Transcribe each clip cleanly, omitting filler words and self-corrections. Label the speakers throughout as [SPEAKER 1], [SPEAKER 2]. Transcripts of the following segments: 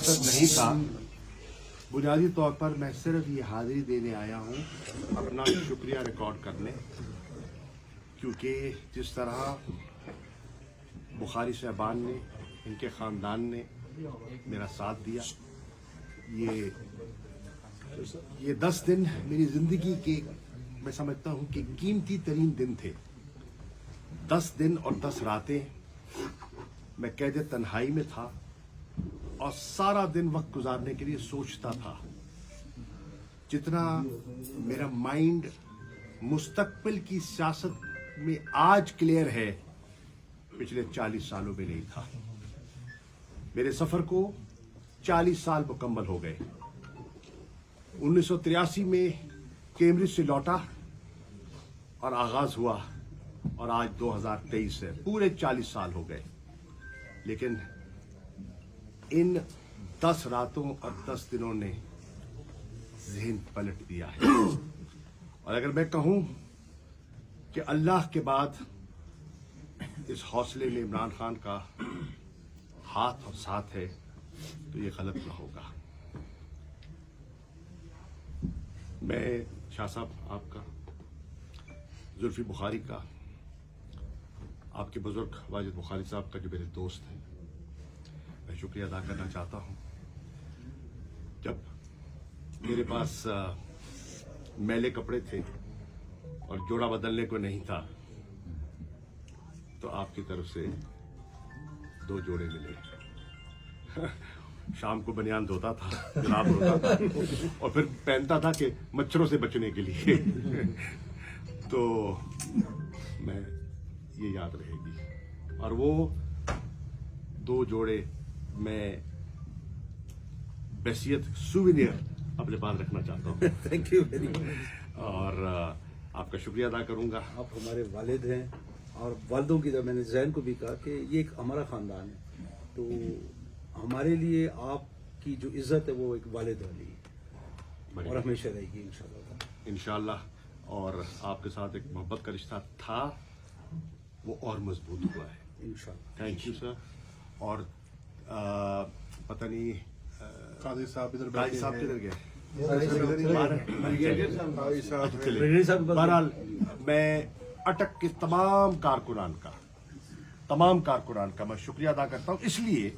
[SPEAKER 1] مقصد نہیں تھا. بنیادی طور پر میں صرف یہ حاضری دینے آیا ہوں اپنا شکریہ ریکارڈ کرنے، کیونکہ جس طرح بخاری صاحبان نے، ان کے خاندان نے میرا ساتھ دیا، یہ 10 دن میری زندگی کے میں سمجھتا ہوں کہ قیمتی ترین دن تھے. 10 دن اور 10 راتیں میں قید تنہائی میں تھا اور سارا دن وقت گزارنے کے لیے سوچتا تھا. جتنا میرا مائنڈ مستقبل کی سیاست میں آج کلیئر ہے، پچھلے 40 سالوں میں نہیں تھا. میرے سفر کو 40 سال مکمل ہو گئے. 1983 میں کیمبرج سے لوٹا اور آغاز ہوا، اور آج 2023 ہے. پورے 40 سال ہو گئے. لیکن ان 10 راتوں اور 10 دنوں نے ذہن پلٹ دیا ہے. اور اگر میں کہوں کہ اللہ کے بعد اس حوصلے میں عمران خان کا ہاتھ اور ساتھ ہے تو یہ غلط نہ ہوگا. میں شاہ صاحب آپ کا، زلفی بخاری کا، آپ کے بزرگ واجد بخاری صاحب کا جو میرے دوست ہیں، میں شکریہ ادا کرنا چاہتا ہوں. جب میرے پاس میلے کپڑے تھے اور جوڑا بدلنے کو نہیں تھا تو آپ کی طرف سے 2 جوڑے ملے. شام کو بنیان دھوتا تھا، جناب دھوتا تھا، اور پھر پہنتا تھا کہ مچھروں سے بچنے کے لیے. تو میں یہ یاد رہے گی. اور وہ 2 جوڑے میں بحیثیت سووینیر اپنے پاس رکھنا چاہتا ہوں.
[SPEAKER 2] Thank you very much.
[SPEAKER 1] اور آپ کا شکریہ ادا کروں گا.
[SPEAKER 2] آپ ہمارے والد ہیں، اور والدوں کی طرح میں نے زین کو بھی کہا کہ یہ ایک ہمارا خاندان ہے، تو ہمارے لیے آپ کی جو عزت ہے وہ ایک والد والی ہے اور ہمیشہ رہے گی انشاءاللہ.
[SPEAKER 1] انشاءاللہ. اور آپ کے ساتھ ایک محبت کا رشتہ تھا، وہ اور مضبوط ہوا ہے
[SPEAKER 2] انشاءاللہ.
[SPEAKER 1] Thank you sir. اور پتہ نہیں
[SPEAKER 3] قاضی صاحب ادھر
[SPEAKER 1] قاضی صاحب کدھر گئے؟ بہرحال میں اٹک کے تمام کارکنان کا میں شکریہ ادا کرتا ہوں، اس لیے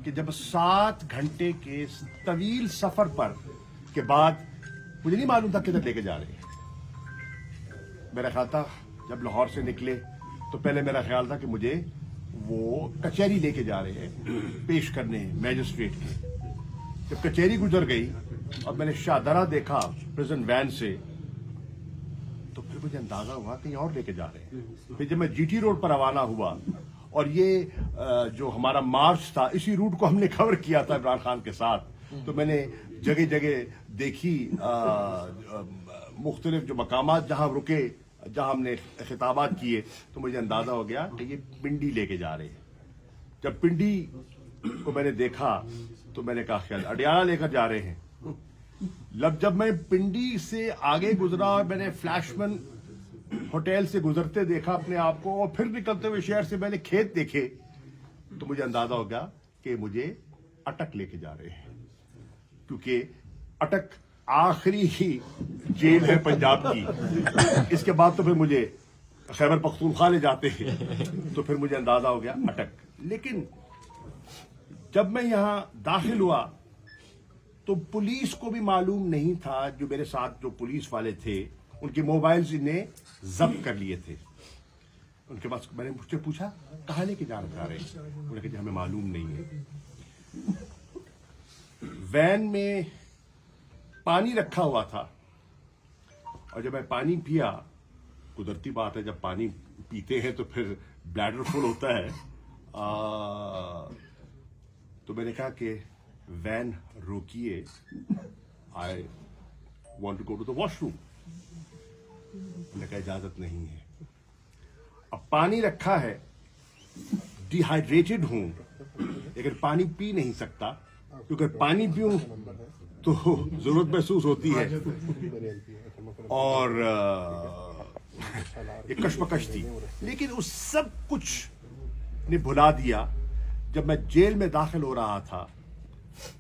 [SPEAKER 1] کہ جب 7 گھنٹے کے طویل سفر پر کے بعد مجھے نہیں معلوم تھا کدھر لے کے جا رہے ہیں. میرا خیال تھا جب لاہور سے نکلے تو پہلے میرا خیال تھا کہ مجھے وہ کچہری لے کے جا رہے ہیں پیش کرنے میجسٹریٹ کے. جب کچہری گزر گئی اور میں نے شاہدرہ دیکھا پریزن وین سے تو پھر مجھے اندازہ ہوا کہیں اور لے کے جا رہے ہیں. پھر جب میں جی ٹی روڈ پر روانہ ہوا اور یہ جو ہمارا مارچ تھا اسی روٹ کو ہم نے کور کیا تھا عمران خان کے ساتھ، تو میں نے جگہ جگہ دیکھی مختلف جو مقامات جہاں رکے، جہاں ہم نے خطابات کیے، تو مجھے اندازہ ہو گیا کہ یہ پنڈی لے کے جا رہے ہیں. جب پنڈی کو میں نے دیکھا تو میں نے کہا خیال اڈیالہ لے کر جا رہے ہیں. جب میں پنڈی سے آگے گزرا اور میں نے فلیشمن ہوٹل سے گزرتے دیکھا اپنے آپ کو، اور پھر نکلتے ہوئے شہر سے میں نے کھیت دیکھے، تو مجھے اندازہ ہو گیا کہ مجھے اٹک لے کے جا رہے ہیں. کیونکہ اٹک آخری ہی جیل ہے پنجاب کی. اس کے بعد تو پھر مجھے خیبر پختونخوا لے جاتے ہیں. تو پھر مجھے اندازہ ہو گیا اٹک. لیکن جب میں یہاں داخل ہوا تو پولیس کو بھی معلوم نہیں تھا، جو میرے ساتھ جو پولیس والے تھے ان کے موبائلز انہیں ضبط کر لیے تھے. ان کے پاس میں نے مجھ سے پوچھا کہاں لے کے جانا چاہ رہے ہیں؟ انہوں نے کہا ہمیں معلوم نہیں ہے. وین میں پانی رکھا ہوا تھا، اور جب میں پانی پیا، قدرتی بات ہے جب پانی پیتے ہیں تو پھر بلیڈر فل ہوتا ہے، تو میں نے کہا کہ وین روکیے، I want to go to the washroom. میں نے کہا اجازت نہیں ہے. اب پانی رکھا ہے، ڈی ہائیڈریٹڈ ہوں لیکن پانی پی نہیں سکتا، کیونکہ پانی پیوں تو ضرورت محسوس ہوتی ہے، اور یہ کشمکش تھی. لیکن اس سب کچھ نے بھلا دیا جب میں جیل میں داخل ہو رہا تھا